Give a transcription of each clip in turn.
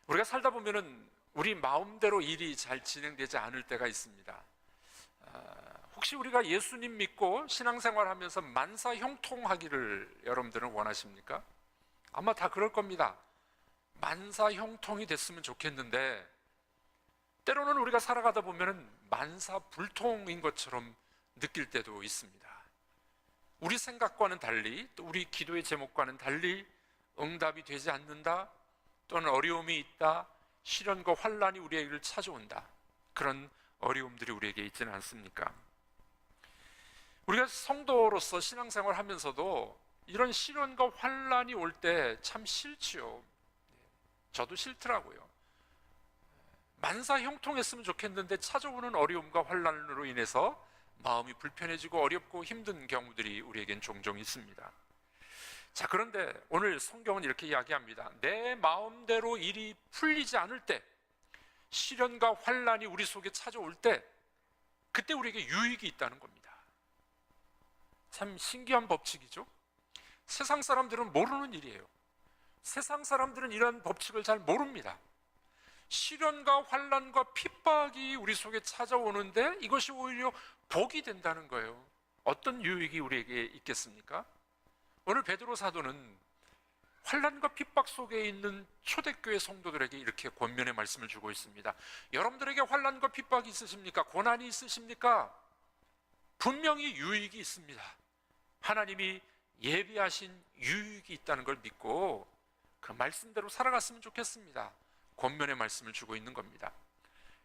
우리가 살다 보면은 우리 마음대로 일이 잘 진행되지 않을 때가 있습니다. 혹시 우리가 예수님 믿고 신앙생활하면서 만사형통하기를 여러분들은 원하십니까? 아마 다 그럴 겁니다. 만사형통이 됐으면 좋겠는데 때로는 우리가 살아가다 보면은 만사불통인 것처럼 느낄 때도 있습니다. 우리 생각과는 달리, 또 우리 기도의 제목과는 달리 응답이 되지 않는다, 또는 어려움이 있다, 시련과 환란이 우리에게를 찾아온다, 그런 어려움들이 우리에게 있지는 않습니까? 우리가 성도로서 신앙생활 하면서도 이런 시련과 환란이 올 때 참 싫지요. 저도 싫더라고요. 만사형통했으면 좋겠는데 찾아오는 어려움과 환란으로 인해서 마음이 불편해지고 어렵고 힘든 경우들이 우리에겐 종종 있습니다. 자, 그런데 오늘 성경은 이렇게 이야기합니다. 내 마음대로 일이 풀리지 않을 때, 시련과 환란이 우리 속에 찾아올 때, 그때 우리에게 유익이 있다는 겁니다. 참 신기한 법칙이죠. 세상 사람들은 모르는 일이에요. 세상 사람들은 이런 법칙을 잘 모릅니다. 시련과 환란과 핍박이 우리 속에 찾아오는데 이것이 오히려 복이 된다는 거예요. 어떤 유익이 우리에게 있겠습니까? 오늘 베드로 사도는 환란과 핍박 속에 있는 초대교회 성도들에게 이렇게 권면의 말씀을 주고 있습니다. 여러분들에게 환란과 핍박이 있으십니까? 고난이 있으십니까? 분명히 유익이 있습니다. 하나님이 예비하신 유익이 있다는 걸 믿고 그 말씀대로 살아갔으면 좋겠습니다. 권면의 말씀을 주고 있는 겁니다.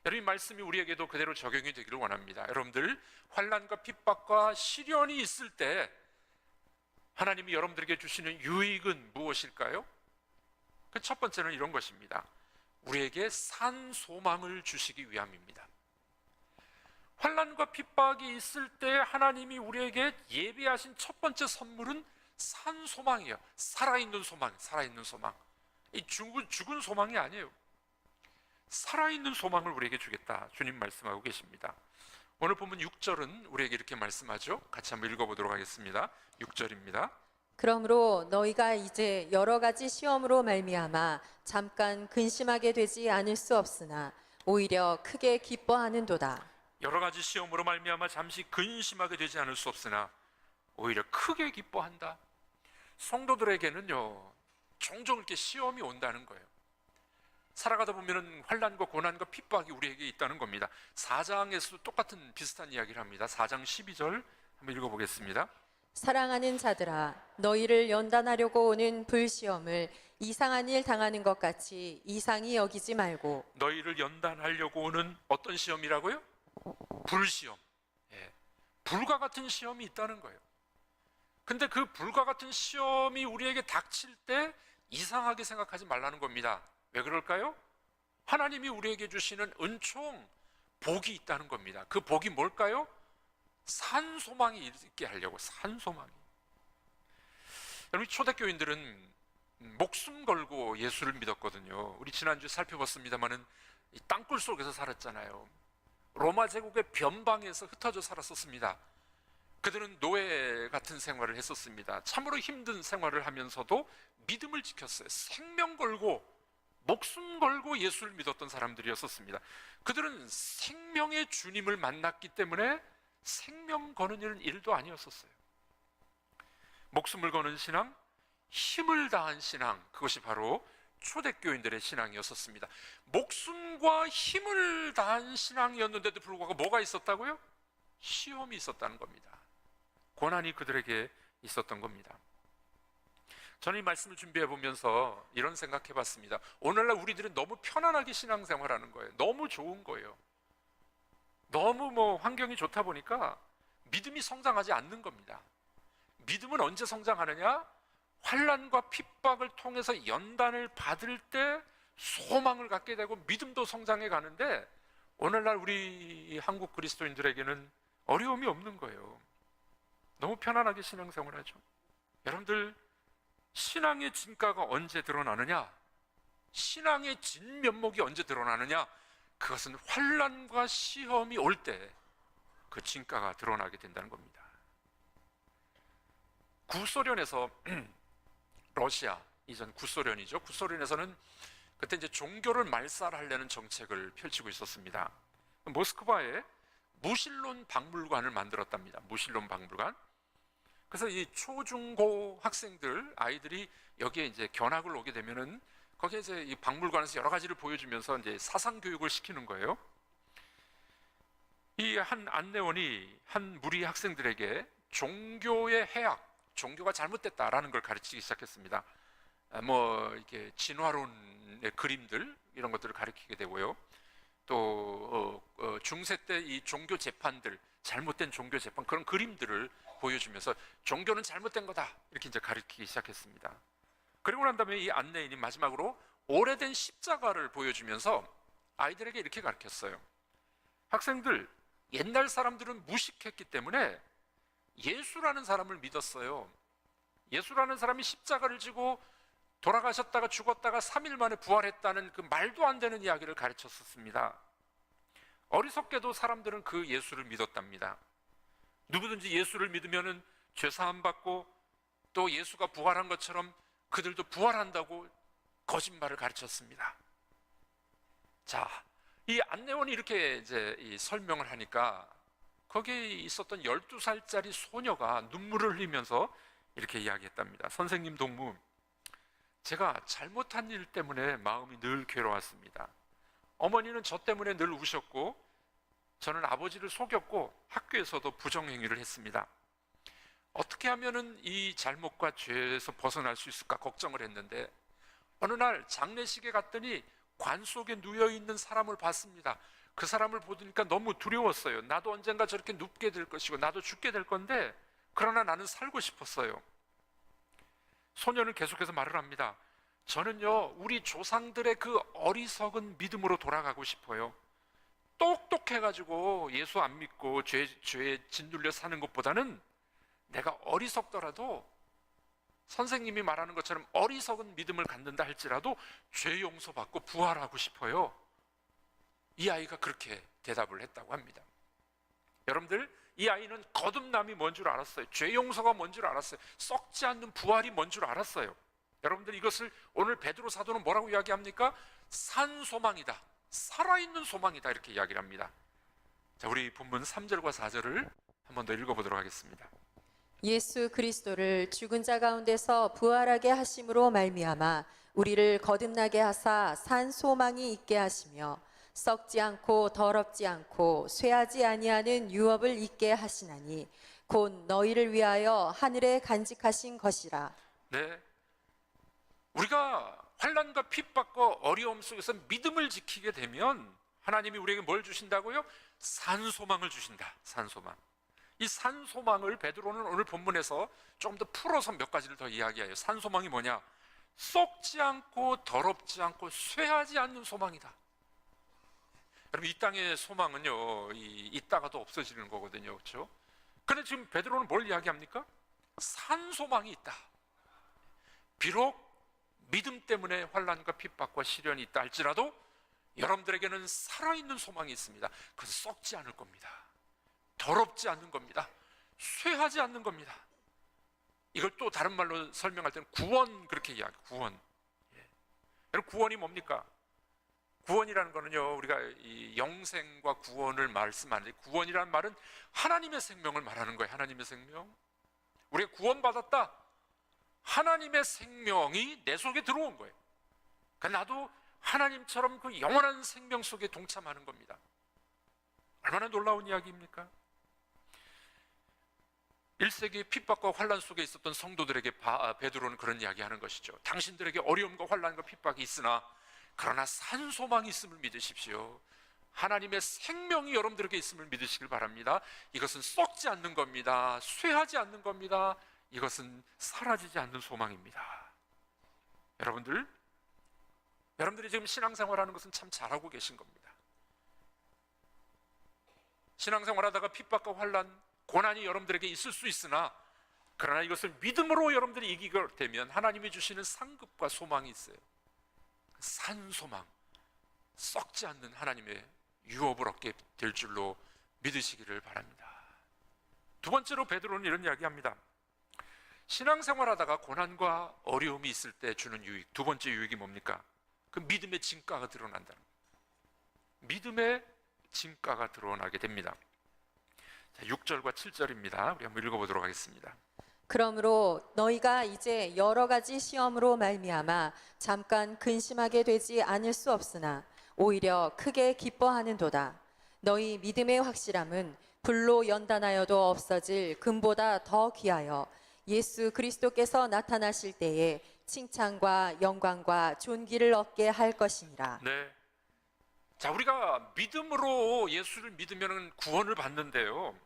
여러분, 이 말씀이 우리에게도 그대로 적용이 되기를 원합니다. 여러분들, 환란과 핍박과 시련이 있을 때 하나님이 여러분들에게 주시는 유익은 무엇일까요? 그 첫 번째는 이런 것입니다. 우리에게 산 소망을 주시기 위함입니다. 환란과 핍박이 있을 때 하나님이 우리에게 예비하신 첫 번째 선물은 산 소망이에요. 살아있는 소망, 살아있는 소망. 이 죽은 소망이 아니에요. 살아있는 소망을 우리에게 주겠다, 주님 말씀하고 계십니다. 오늘 보면 6절은 우리에게 이렇게 말씀하죠. 같이 한번 읽어보도록 하겠습니다. 6절입니다. 그러므로 너희가 이제 여러 가지 시험으로 말미암아 잠깐 근심하게 되지 않을 수 없으나 오히려 크게 기뻐하는도다. 여러 가지 시험으로 말미암아 잠시 근심하게 되지 않을 수 없으나 오히려 크게 기뻐한다. 성도들에게는요, 종종 이렇게 시험이 온다는 거예요. 살아가다 보면은 환란과 고난과 핍박이 우리에게 있다는 겁니다. 4장에서도 똑같은 비슷한 이야기를 합니다. 4장 12절 한번 읽어보겠습니다. 사랑하는 자들아, 너희를 연단하려고 오는 불시험을 이상한 일 당하는 것 같이 이상히 여기지 말고. 너희를 연단하려고 오는 어떤 시험이라고요? 불시험. 불과 같은 시험이 있다는 거예요. 근데 그 불과 같은 시험이 우리에게 닥칠 때 이상하게 생각하지 말라는 겁니다. 왜 그럴까요? 하나님이 우리에게 주시는 은총, 복이 있다는 겁니다. 그 복이 뭘까요? 산 소망이 있게 하려고. 산 소망이. 여러분, 초대교인들은 목숨 걸고 예수를 믿었거든요. 우리 지난주에 살펴봤습니다마는 이 땅굴 속에서 살았잖아요. 로마 제국의 변방에서 흩어져 살았었습니다. 그들은 노예 같은 생활을 했었습니다. 참으로 힘든 생활을 하면서도 믿음을 지켰어요. 생명 걸고 목숨 걸고 예수를 믿었던 사람들이었었습니다. 그들은 생명의 주님을 만났기 때문에 생명 거는 일은 일도 아니었었어요. 목숨을 거는 신앙, 힘을 다한 신앙, 그것이 바로 초대교인들의 신앙이었었습니다. 목숨과 힘을 다한 신앙이었는데도 불구하고 뭐가 있었다고요? 시험이 있었다는 겁니다. 고난이 그들에게 있었던 겁니다. 저는 이 말씀을 준비해 보면서 이런 생각해 봤습니다. 오늘날 우리들은 너무 편안하게 신앙생활하는 거예요. 너무 좋은 거예요. 너무 환경이 좋다 보니까 믿음이 성장하지 않는 겁니다. 믿음은 언제 성장하느냐? 환난과 핍박을 통해서 연단을 받을 때 소망을 갖게 되고 믿음도 성장해 가는데, 오늘날 우리 한국 그리스도인들에게는 어려움이 없는 거예요. 너무 편안하게 신앙생활하죠. 여러분들, 신앙의 진가가 언제 드러나느냐? 신앙의 진면목이 언제 드러나느냐? 그것은 환난과 시험이 올 때 그 진가가 드러나게 된다는 겁니다. 구소련에서 러시아, 이전 구소련이죠. 구소련에서는 그때 이제 종교를 말살하려는 정책을 펼치고 있었습니다. 모스크바에 무신론 박물관을 만들었답니다. 무신론 박물관. 그래서 이 초중고 학생들, 아이들이 여기에 이제 견학을 오게 되면은 거기에 이제 이 박물관에서 여러 가지를 보여주면서 이제 사상 교육을 시키는 거예요. 이 한 안내원이 한 무리 학생들에게 종교의 해악, 종교가 잘못됐다라는 걸 가르치기 시작했습니다. 뭐 이렇게 진화론의 그림들 이런 것들을 가르치게 되고요. 또 중세 때 이 종교 재판들, 잘못된 종교 재판 그런 그림들을 보여주면서 종교는 잘못된 거다 이렇게 이제 가르치기 시작했습니다. 그리고 난 다음에 이 안내인이 마지막으로 오래된 십자가를 보여주면서 아이들에게 이렇게 가르쳤어요. 학생들, 옛날 사람들은 무식했기 때문에 예수라는 사람을 믿었어요. 예수라는 사람이 십자가를 지고 돌아가셨다가 죽었다가 3일 만에 부활했다는 그 말도 안 되는 이야기를 가르쳤었습니다. 어리석게도 사람들은 그 예수를 믿었답니다. 누구든지 예수를 믿으면 죄사함 받고 또 예수가 부활한 것처럼 그들도 부활한다고 거짓말을 가르쳤습니다. 자, 이 안내원이 이렇게 이제 이 설명을 하니까 거기에 있었던 12살짜리 소녀가 눈물을 흘리면서 이렇게 이야기했답니다. 선생님 동무, 제가 잘못한 일 때문에 마음이 늘 괴로웠습니다. 어머니는 저 때문에 늘 우셨고 저는 아버지를 속였고 학교에서도 부정행위를 했습니다. 어떻게 하면은 이 잘못과 죄에서 벗어날 수 있을까 걱정을 했는데 어느 날 장례식에 갔더니 관 속에 누워있는 사람을 봤습니다. 그 사람을 보니까 너무 두려웠어요. 나도 언젠가 저렇게 눕게 될 것이고 나도 죽게 될 건데 그러나 나는 살고 싶었어요. 소녀는 계속해서 말을 합니다. 저는요, 우리 조상들의 그 어리석은 믿음으로 돌아가고 싶어요. 똑똑해가지고 예수 안 믿고 죄에 짓눌려 사는 것보다는 내가 어리석더라도 선생님이 말하는 것처럼 어리석은 믿음을 갖는다 할지라도 죄 용서받고 부활하고 싶어요. 이 아이가 그렇게 대답을 했다고 합니다. 여러분들, 이 아이는 거듭남이 뭔 줄 알았어요. 죄 용서가 뭔 줄 알았어요. 썩지 않는 부활이 뭔 줄 알았어요. 여러분들, 이것을 오늘 베드로 사도는 뭐라고 이야기합니까? 산 소망이다, 살아있는 소망이다, 이렇게 이야기를 합니다. 자, 우리 본문 3절과 4절을 한 번 더 읽어보도록 하겠습니다. 예수 그리스도를 죽은 자 가운데서 부활하게 하심으로 말미암아 우리를 거듭나게 하사 산 소망이 있게 하시며 썩지 않고 더럽지 않고 쇠하지 아니하는 유업을 있게 하시나니 곧 너희를 위하여 하늘에 간직하신 것이라. 네, 우리가 환난과 핍박과 어려움 속에서 믿음을 지키게 되면 하나님이 우리에게 뭘 주신다고요? 산소망을 주신다. 산소망. 이 산소망을 베드로는 오늘 본문에서 조금 더 풀어서 몇 가지를 더 이야기해요. 산소망이 뭐냐? 썩지 않고 더럽지 않고 쇠하지 않는 소망이다. 여러분, 이 땅의 소망은요, 있다가도 없어지는 거거든요, 그렇죠? 그런데 지금 베드로는 뭘 이야기합니까? 산소망이 있다. 비록 믿음 때문에 환난과 핍박과 시련이 있다 할지라도 여러분들에게는 살아있는 소망이 있습니다. 그것은 썩지 않을 겁니다. 더럽지 않는 겁니다. 쇠하지 않는 겁니다. 이걸 또 다른 말로 설명할 때는 구원, 그렇게 이야기해요. 구원. 예. 여러분, 구원이 뭡니까? 구원이라는 거는요, 우리가 이 영생과 구원을 말씀하는데, 구원이라는 말은 하나님의 생명을 말하는 거예요. 하나님의 생명. 우리가 구원받았다. 하나님의 생명이 내 속에 들어온 거예요. 그러니까 나도 하나님처럼 그 영원한 생명 속에 동참하는 겁니다. 얼마나 놀라운 이야기입니까? 1세기 핍박과 환난 속에 있었던 성도들에게 베드로는 그런 이야기하는 것이죠. 당신들에게 어려움과 환난과 핍박이 있으나 그러나 산 소망이 있음을 믿으십시오. 하나님의 생명이 여러분들에게 있음을 믿으시길 바랍니다. 이것은 썩지 않는 겁니다. 쇠하지 않는 겁니다. 이것은 사라지지 않는 소망입니다. 여러분들이 지금 신앙생활하는 것은 참 잘하고 계신 겁니다. 신앙생활하다가 핍박과 환난, 고난이 여러분들에게 있을 수 있으나 그러나 이것을 믿음으로 여러분들이 이기게 되면 하나님이 주시는 상급과 소망이 있어요. 산 소망, 썩지 않는 하나님의 유업을 얻게 될 줄로 믿으시기를 바랍니다. 두 번째로 베드로는 이런 이야기합니다. 신앙생활하다가 고난과 어려움이 있을 때 주는 유익, 두 번째 유익이 뭡니까? 그 믿음의 진가가 드러난다는 거예요. 믿음의 진가가 드러나게 됩니다. 자, 6절과 7절입니다. 우리 한번 읽어보도록 하겠습니다. 그러므로 너희가 이제 여러 가지 시험으로 말미암아 잠깐 근심하게 되지 않을 수 없으나 오히려 크게 기뻐하는도다. 너희 믿음의 확실함은 불로 연단하여도 없어질 금보다 더 귀하여 예수 그리스도께서 나타나실 때에 칭찬과 영광과 존귀를 얻게 할 것이니라. 네. 자, 우리가 믿음으로 예수를 믿으면 구원을 받는데요.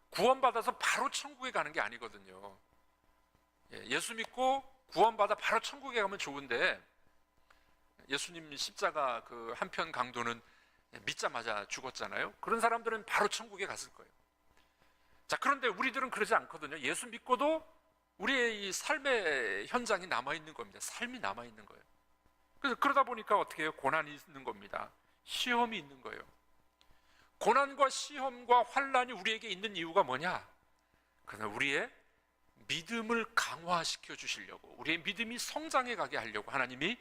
구원받아서 바로 천국에 가는 게 아니거든요. 예수 믿고 구원받아 바로 천국에 가면 좋은데 예수님 십자가 그 한편 강도는 믿자마자 죽었잖아요. 그런 사람들은 바로 천국에 갔을 거예요. 자, 그런데 우리들은 그러지 않거든요. 예수 믿고도 우리의 이 삶의 현장이 남아있는 겁니다. 삶이 남아있는 거예요. 그래서 그러다 보니까 어떻게 해요? 고난이 있는 겁니다. 시험이 있는 거예요. 고난과 시험과 환난이 우리에게 있는 이유가 뭐냐? 그러나 우리의 믿음을 강화시켜 주시려고, 우리의 믿음이 성장해 가게 하려고 하나님이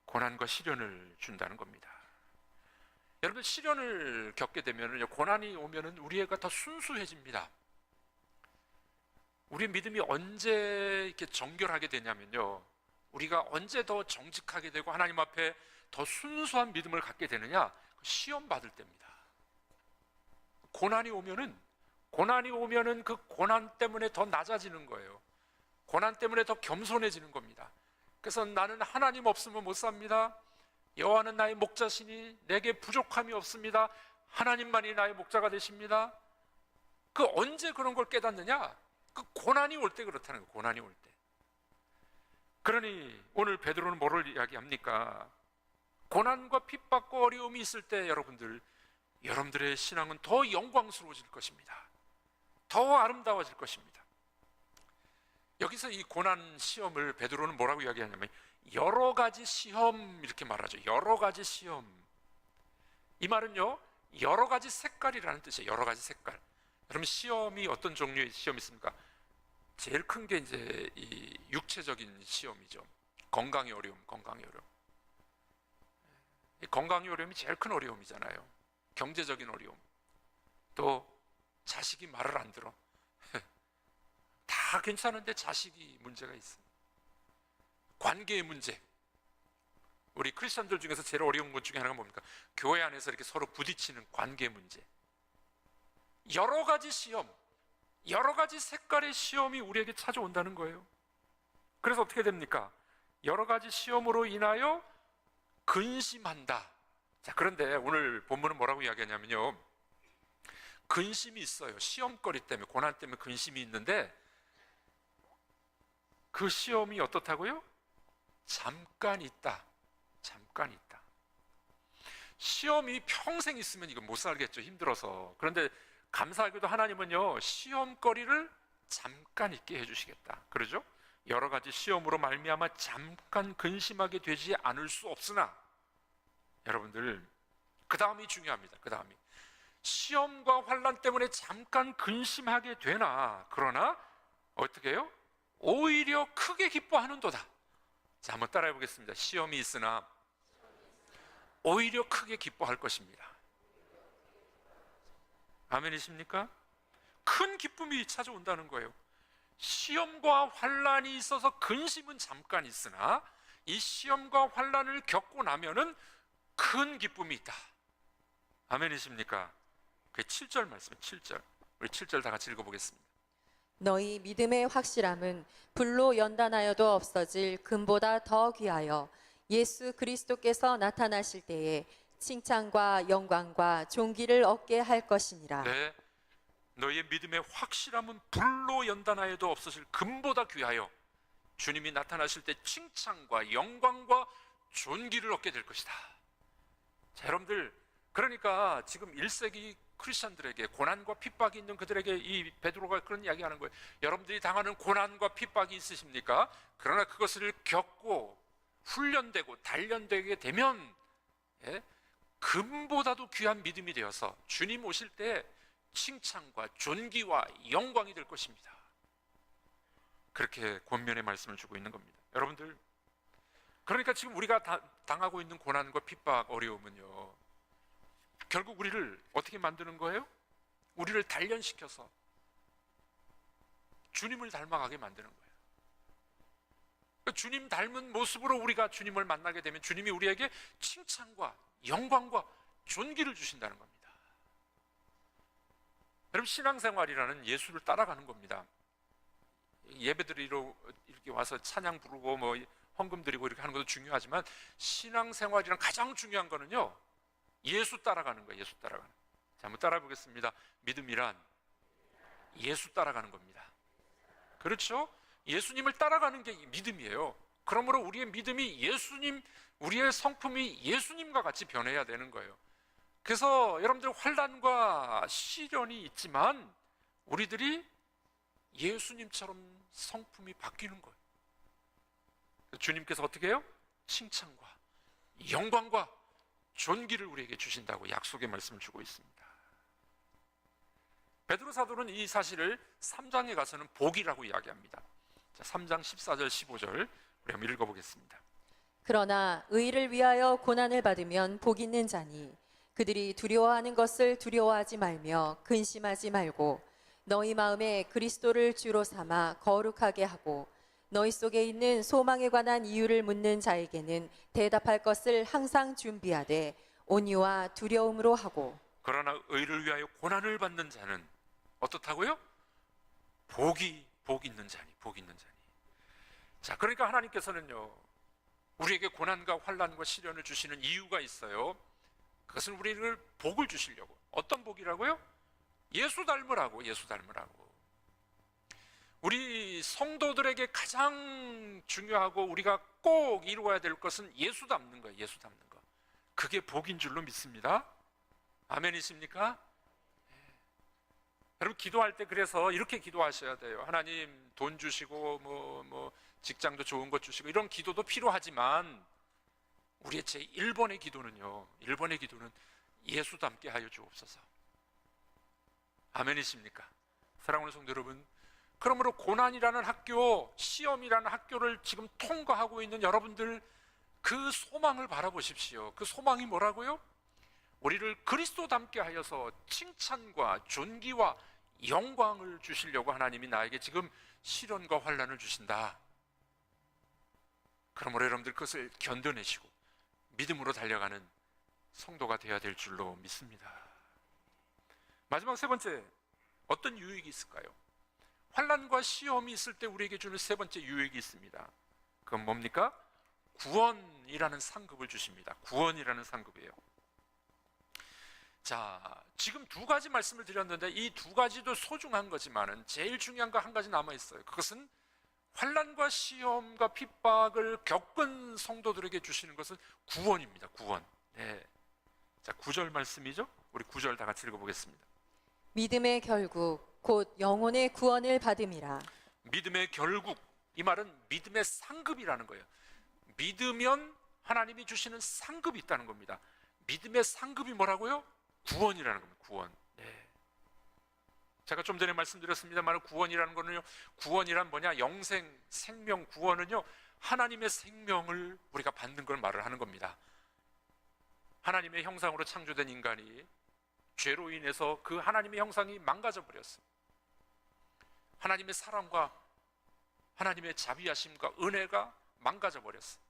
고난과 시련을 준다는 겁니다. 여러분, 시련을 겪게 되면, 고난이 오면 우리가 더 순수해집니다. 우리의 믿음이 언제 이렇게 정결하게 되냐면요, 우리가 언제 더 정직하게 되고 하나님 앞에 더 순수한 믿음을 갖게 되느냐? 시험 받을 때입니다. 고난이 오면은 그 고난 때문에 더 낮아지는 거예요. 고난 때문에 더 겸손해지는 겁니다. 그래서 나는 하나님 없으면 못 삽니다. 여호와는 나의 목자시니 내게 부족함이 없습니다. 하나님만이 나의 목자가 되십니다. 그 언제 그런 걸 깨닫느냐? 그 고난이 올 때 그렇다는 거예요. 고난이 올 때. 그러니 오늘 베드로는 뭐를 이야기합니까? 고난과 핍박과 어려움이 있을 때 여러분들의 신앙은 더 영광스러워질 것입니다. 더 아름다워질 것입니다. 여기서 이 고난 시험을 베드로는 뭐라고 이야기하냐면 여러 가지 시험 이렇게 말하죠. 여러 가지 시험. 이 말은요, 여러 가지 색깔이라는 뜻이에요. 여러 가지 색깔. 여러분, 시험이 어떤 종류의 시험이 있습니까? 제일 큰 게 이제 이 육체적인 시험이죠. 건강의 어려움. 이 건강의 어려움이 제일 큰 어려움이잖아요. 경제적인 어려움. 또 자식이 말을 안 들어. 다 괜찮은데 자식이 문제가 있어. 관계의 문제. 우리 크리스천들 중에서 제일 어려운 것 중에 하나가 뭡니까? 교회 안에서 이렇게 서로 부딪히는 관계 문제. 여러 가지 시험, 여러 가지 색깔의 시험이 우리에게 찾아온다는 거예요. 그래서 어떻게 됩니까? 여러 가지 시험으로 인하여 근심한다. 자, 그런데 오늘 본문은 뭐라고 이야기하냐면요, 근심이 있어요. 시험거리 때문에, 고난 때문에 근심이 있는데 그 시험이 어떻다고요? 잠깐 있다. 시험이 평생 있으면 이거 못 살겠죠. 힘들어서. 그런데 감사하게도 하나님은요, 시험거리를 잠깐 있게 해주시겠다. 그러죠? 여러 가지 시험으로 말미암아 잠깐 근심하게 되지 않을 수 없으나, 여러분들, 그 다음이 중요합니다. 그 다음이 시험과 환난 때문에 잠깐 근심하게 되나, 그러나 어떻게 해요? 오히려 크게 기뻐하는도다. 자, 한번 따라해 보겠습니다. 시험이 있으나 오히려 크게 기뻐할 것입니다. 아멘이십니까? 큰 기쁨이 찾아온다는 거예요. 시험과 환난이 있어서 근심은 잠깐 있으나 이 시험과 환난을 겪고 나면은 큰 기쁨이 있다. 아멘이십니까? 그게 7절 말씀이에요. 7절. 우리 7절 다 같이 읽어보겠습니다. 너희 믿음의 확실함은 불로 연단하여도 없어질 금보다 더 귀하여 예수 그리스도께서 나타나실 때에 칭찬과 영광과 존귀를 얻게 할 것이니라. 네, 너희의 믿음의 확실함은 불로 연단하여도 없어질 금보다 귀하여 주님이 나타나실 때 칭찬과 영광과 존귀를 얻게 될 것이다. 자, 여러분들, 그러니까 지금 1세기 크리스천들에게 고난과 핍박이 있는 그들에게 이 베드로가 그런 이야기하는 거예요. 여러분들이 당하는 고난과 핍박이 있으십니까? 그러나 그것을 겪고 훈련되고 단련되게 되면 금보다도 귀한 믿음이 되어서 주님 오실 때 칭찬과 존귀와 영광이 될 것입니다. 그렇게 권면의 말씀을 주고 있는 겁니다. 여러분들, 그러니까 지금 우리가 당하고 있는 고난과 핍박, 어려움은요, 결국 우리를 어떻게 만드는 거예요? 우리를 단련시켜서 주님을 닮아가게 만드는 거예요. 주님 닮은 모습으로 우리가 주님을 만나게 되면 주님이 우리에게 칭찬과 영광과 존귀를 주신다는 겁니다. 여러분, 신앙생활이라는 예수를 따라가는 겁니다. 예배드리러 이렇게 와서 찬양 부르고 뭐 헌금 드리고 이렇게 하는 것도 중요하지만 신앙생활이란 가장 중요한 거는요, 예수 따라가는 거예요. 예수 따라가는. 자, 한번 따라해 보겠습니다. 믿음이란 예수 따라가는 겁니다. 그렇죠? 예수님을 따라가는 게 믿음이에요. 그러므로 우리의 믿음이 예수님, 우리의 성품이 예수님과 같이 변해야 되는 거예요. 그래서 여러분들, 환난과 시련이 있지만 우리들이 예수님처럼 성품이 바뀌는 거예요. 주님께서 어떻게 해요? 칭찬과 영광과 존귀를 우리에게 주신다고 약속의 말씀을 주고 있습니다. 베드로 사도는 이 사실을 3장에 가서는 복이라고 이야기합니다. 자, 3장 14절 15절 우리 한번 읽어보겠습니다. 그러나 의를 위하여 고난을 받으면 복 있는 자니 그들이 두려워하는 것을 두려워하지 말며 근심하지 말고 너희 마음에 그리스도를 주로 삼아 거룩하게 하고 너희 속에 있는 소망에 관한 이유를 묻는 자에게는 대답할 것을 항상 준비하되 온유와 두려움으로 하고. 그러나 의를 위하여 고난을 받는 자는 어떻다고요? 복 있는 자니, 복 있는 자니. 자, 그러니까 하나님께서는요, 우리에게 고난과 환난과 시련을 주시는 이유가 있어요. 그것은 우리를 복을 주시려고. 어떤 복이라고요? 예수 닮으라고, 예수 닮으라고. 우리 성도들에게 가장 중요하고 우리가 꼭 이루어야 될 것은 예수 닮는 거예요. 예수 닮는 거. 그게 복인 줄로 믿습니다. 아멘이십니까? 여러분, 기도할 때 그래서 이렇게 기도하셔야 돼요. 하나님, 돈 주시고 뭐 직장도 좋은 것 주시고 이런 기도도 필요하지만 우리의 제 1번의 기도는요, 1번의 기도는 예수 닮게 하여 주옵소서. 아멘이십니까? 사랑하는 성도 여러분, 그러므로 고난이라는 학교, 시험이라는 학교를 지금 통과하고 있는 여러분들, 그 소망을 바라보십시오. 그 소망이 뭐라고요? 우리를 그리스도 닮게 하여서 칭찬과 존귀와 영광을 주시려고 하나님이 나에게 지금 시련과 환난을 주신다. 그러므로 여러분들 그것을 견뎌내시고 믿음으로 달려가는 성도가 되어야 될 줄로 믿습니다. 마지막 세 번째, 어떤 유익이 있을까요? 환난과 시험이 있을 때 우리에게 주는 세 번째 유익이 있습니다. 그건 뭡니까? 구원이라는 상급을 주십니다. 구원이라는 상급이에요. 자, 지금 두 가지 말씀을 드렸는데 이 두 가지도 소중한 거지만은 제일 중요한 거 한 가지 남아 있어요. 그것은 환난과 시험과 핍박을 겪은 성도들에게 주시는 것은 구원입니다. 구원. 네. 자, 9절 말씀이죠. 우리 9절 다 같이 읽어보겠습니다. 믿음의 결국 곧 영혼의 구원을 받음이라. 믿음의 결국, 이 말은 믿음의 상급이라는 거예요. 믿으면 하나님이 주시는 상급이 있다는 겁니다. 믿음의 상급이 뭐라고요? 구원이라는 겁니다. 구원. 네. 제가 좀 전에 말씀드렸습니다만 구원이라는 거는요, 구원이란 뭐냐? 영생, 생명, 구원은요, 하나님의 생명을 우리가 받는 걸 말을 하는 겁니다. 하나님의 형상으로 창조된 인간이 죄로 인해서 그 하나님의 형상이 망가져 버렸어요. 하나님의 사랑과 하나님의 자비하심과 은혜가 망가져 버렸어요.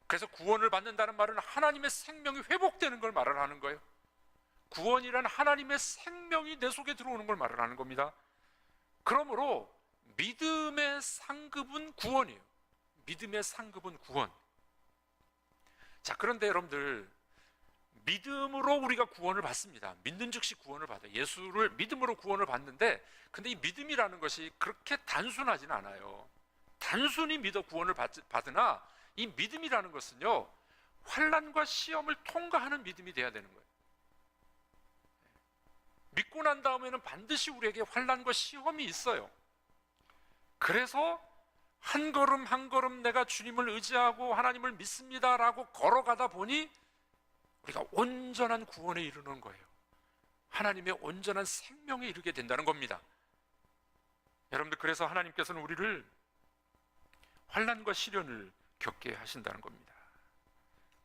그래서 구원을 받는다는 말은 하나님의 생명이 회복되는 걸 말을 하는 거예요. 구원이란 하나님의 생명이 내 속에 들어오는 걸 말을 하는 겁니다. 그러므로 믿음의 상급은 구원이에요. 믿음의 상급은 구원. 자, 그런데 여러분들, 믿음으로 우리가 구원을 받습니다. 믿는 즉시 구원을 받아요. 예수를 믿음으로 구원을 받는데, 근데 이 믿음이라는 것이 그렇게 단순하진 않아요. 단순히 믿어 구원을 받으나 이 믿음이라는 것은요, 환난과 시험을 통과하는 믿음이 돼야 되는 거예요. 믿고 난 다음에는 반드시 우리에게 환난과 시험이 있어요. 그래서 한 걸음 한 걸음 내가 주님을 의지하고 하나님을 믿습니다라고 걸어가다 보니 우리가 온전한 구원에 이르는 거예요. 하나님의 온전한 생명에 이르게 된다는 겁니다. 여러분들, 그래서 하나님께서는 우리를 환난과 시련을 겪게 하신다는 겁니다.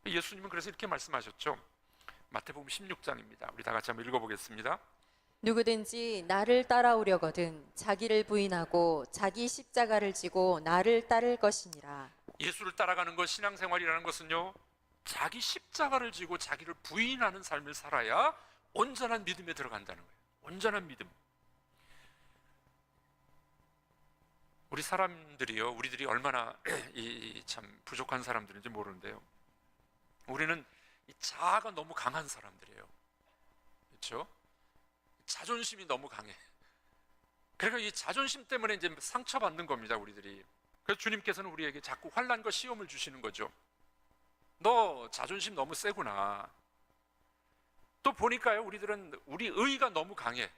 예수님은 그래서 이렇게 말씀하셨죠. 마태복음 16장입니다. 우리 다 같이 한번 읽어보겠습니다. 누구든지 나를 따라오려거든 자기를 부인하고 자기 십자가를 지고 나를 따를 것이니라. 예수를 따라가는 것, 신앙생활이라는 것은요, 자기 십자가를 지고 자기를 부인하는 삶을 살아야 온전한 믿음에 들어간다는 거예요. 온전한 믿음. 우리 사람들이요, 우리들이 얼마나 참 부족한 사람들인지 모르는데요, 우리는 이 자아가 너무 강한 사람들이에요. 그렇죠? 자존심이 너무 강해. 그러니까 이 자존심 때문에 이제 상처받는 겁니다, 우리들이. 그래서 주님께서는 우리에게 자꾸 환난과 시험을 주시는 거죠. 너 자존심 너무 세구나. 또 보니까요, 우리들은 우리 의가 너무 강해.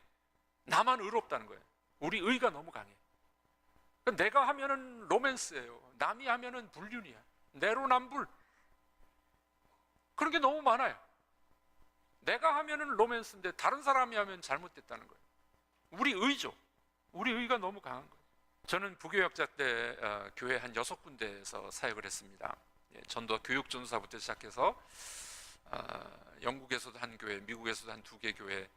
나만 의롭다는 거예요. 우리 의가 너무 강해. 내가 하면은 로맨스예요. 남이 하면은 불륜이야. 내로남불. 그런 게 너무 많아요. 내가 하면은 로맨스인데 다른 사람이 하면 잘못됐다는 거예요. 우리 의죠. 우리 의가 너무 강한 거예요. 저는 부교역자 때 교회 한 6군데에서 사역을 했습니다. 전도 교육전사부터 시작해서 영국에서도 한 교회, 미국에서도 한 2개 교회,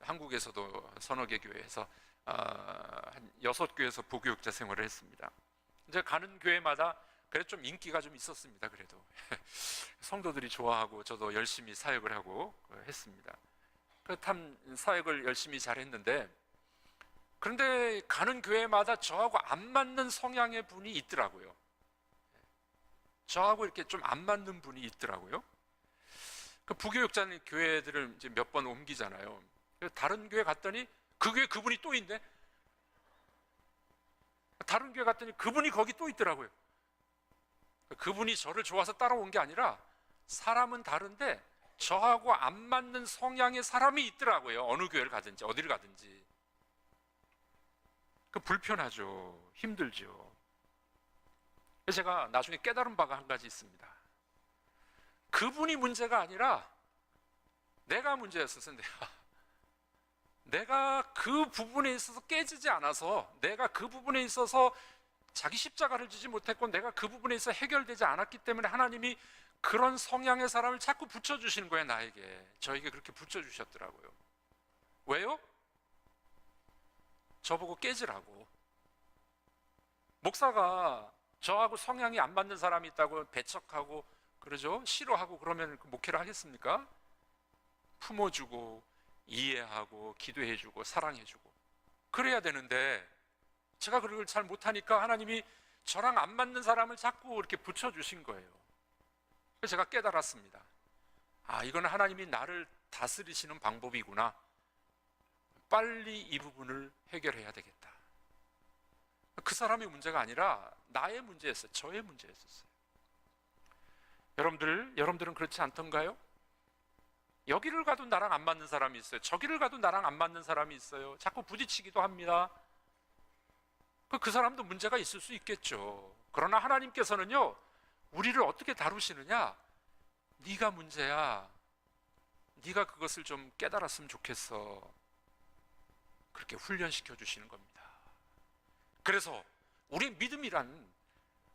한국에서도 서너 개 교회에서 한 6교회에서 부교육자 생활을 했습니다. 이제 가는 교회마다 그래도 좀 인기가 좀 있었습니다. 그래도 성도들이 좋아하고 저도 열심히 사역을 하고 했습니다. 참 사역을 열심히 잘 했는데, 그런데 가는 교회마다 저하고 안 맞는 성향의 분이 있더라고요. 저하고 이렇게 좀 안 맞는 분이 있더라고요. 그 부교육자는 교회들을 이제 몇 번 옮기잖아요. 다른 교회 갔더니 그 교회 그분이 또 있네. 다른 교회 갔더니 그분이 거기 또 있더라고요. 그분이 저를 좋아서 따라온 게 아니라 사람은 다른데 저하고 안 맞는 성향의 사람이 있더라고요. 어느 교회를 가든지 어디를 가든지. 그 불편하죠. 힘들죠. 제가 나중에 깨달은 바가 한 가지 있습니다. 그분이 문제가 아니라 내가 문제였어서 내가 그 부분에 있어서 깨지지 않아서, 내가 그 부분에 있어서 자기 십자가를 지지 못했고 내가 그 부분에 있어 해결되지 않았기 때문에 하나님이 그런 성향의 사람을 자꾸 붙여주시는 거예요. 나에게, 저에게 그렇게 붙여주셨더라고요. 왜요? 저보고 깨지라고. 목사가 저하고 성향이 안 맞는 사람이 있다고 배척하고 그러죠? 싫어하고 그러면 목회를 하겠습니까? 품어주고 이해하고 기도해주고 사랑해주고 그래야 되는데, 제가 그걸 잘 못하니까 하나님이 저랑 안 맞는 사람을 자꾸 이렇게 붙여주신 거예요. 그래서 제가 깨달았습니다. 아, 이건 하나님이 나를 다스리시는 방법이구나. 빨리 이 부분을 해결해야 되겠다. 그 사람의 문제가 아니라 나의 문제였어요. 저의 문제였었어요. 여러분들은 그렇지 않던가요? 여기를 가도 나랑 안 맞는 사람이 있어요. 저기를 가도 나랑 안 맞는 사람이 있어요. 자꾸 부딪히기도 합니다. 그 사람도 문제가 있을 수 있겠죠. 그러나 하나님께서는요, 우리를 어떻게 다루시느냐? 네가 문제야. 네가 그것을 좀 깨달았으면 좋겠어. 그렇게 훈련시켜 주시는 겁니다. 그래서 우리 믿음이란,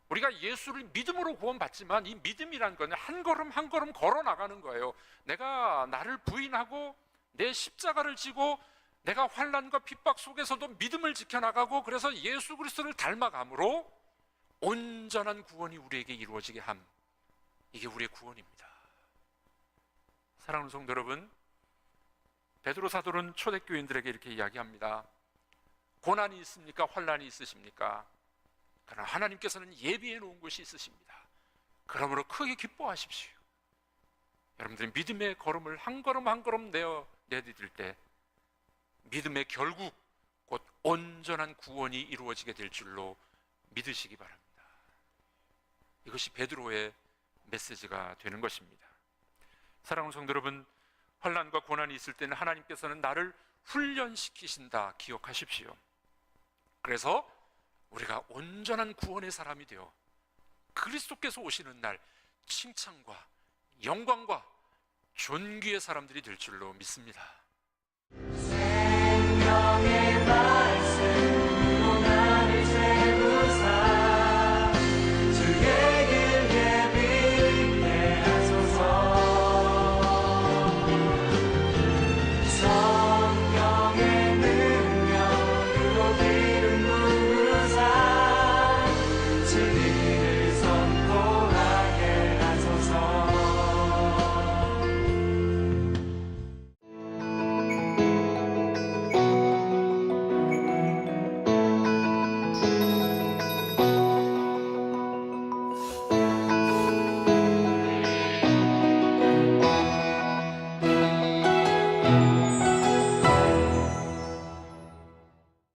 우리가 예수를 믿음으로 구원받지만 이 믿음이란 건 한 걸음 한 걸음 걸어 나가는 거예요. 내가 나를 부인하고 내 십자가를 지고 내가 환난과 핍박 속에서도 믿음을 지켜나가고, 그래서 예수 그리스도를 닮아감으로 온전한 구원이 우리에게 이루어지게 함. 이게 우리의 구원입니다. 사랑하는 성도 여러분, 베드로 사도는 초대교인들에게 이렇게 이야기합니다. 고난이 있습니까? 환난이 있으십니까? 그러나 하나님께서는 예비해 놓은 것이 있으십니다. 그러므로 크게 기뻐하십시오. 여러분들이 믿음의 걸음을 한 걸음 한 걸음 내디딜 때 믿음의 결국 곧 온전한 구원이 이루어지게 될 줄로 믿으시기 바랍니다. 이것이 베드로의 메시지가 되는 것입니다. 사랑하는 성도 여러분, 환난과 고난이 있을 때는 하나님께서는 나를 훈련시키신다 기억하십시오. 그래서 우리가 온전한 구원의 사람이 되어 그리스도께서 오시는 날 칭찬과 영광과 존귀의 사람들이 될 줄로 믿습니다. 생명의 말